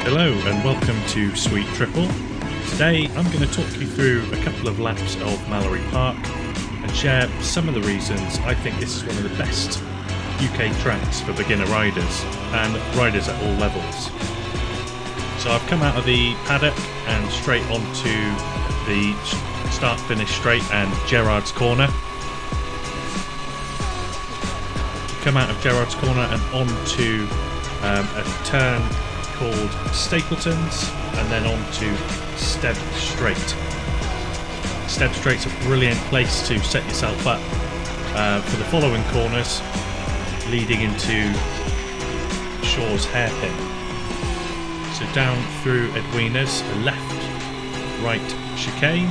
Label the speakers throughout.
Speaker 1: Hello and welcome to Sweet Triple. Today I'm going to talk you through a couple of laps of Mallory Park and share some of the reasons I think this is one of the best UK tracks for beginner riders and riders at all levels. So I've come out of the paddock and straight onto the start-finish straight and Gerrard's Corner. Come out of Gerrard's Corner and onto a turn called Stapleton's and then onto Steb Straight. Steb Straight's a brilliant place to set yourself up for the following corners leading into Shaw's Hairpin. So down through Edwina's, a left-right chicane,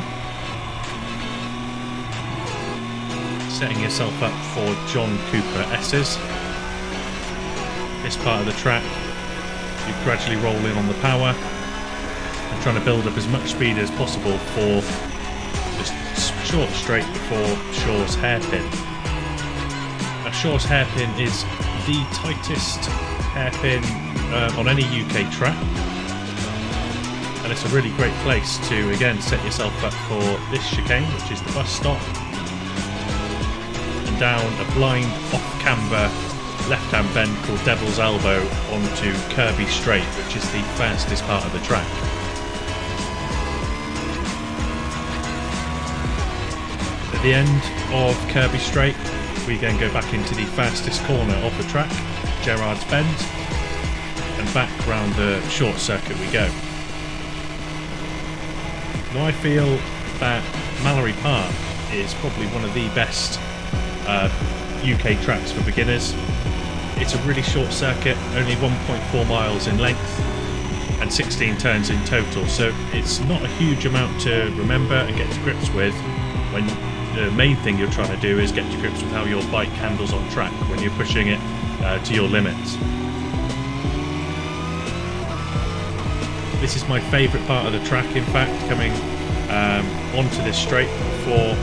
Speaker 1: setting yourself up for John Cooper S's. This part of the track, you gradually roll in on the power and trying to build up as much speed as possible for this short straight before Shaw's Hairpin. Now Shaw's Hairpin is the tightest hairpin on any UK track, and it's a really great place to again set yourself up for this chicane, which is the bus stop, and down a blind off-camber left-hand bend called Devil's Elbow onto Kirby Straight, which is the fastest part of the track. At the end of Kirby Straight, we then go back into the fastest corner of the track, Gerrard's Bend, and back round the short circuit we go. Now I feel that Mallory Park is probably one of the best UK tracks for beginners. It's a really short circuit, only 1.4 miles in length and 16 turns in total, so it's not a huge amount to remember and get to grips with when the main thing you're trying to do is get to grips with how your bike handles on track when you're pushing it to your limits. This is my favourite part of the track, in fact, coming onto this straight before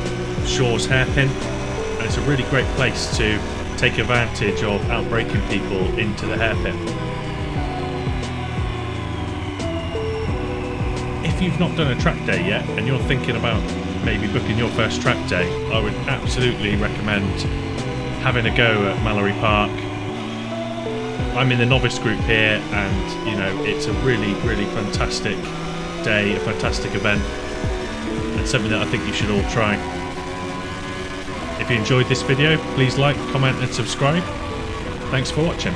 Speaker 1: Shaw's Hairpin, and it's a really great place to take advantage of outbraking people into the hairpin. If you've not done a track day yet and you're thinking about maybe booking your first track day, I would absolutely recommend having a go at Mallory Park. I'm in the novice group here, and you know, it's a really fantastic day, a fantastic event, and something that I think you should all try. If you enjoyed this video, please like, comment and subscribe. Thanks for watching.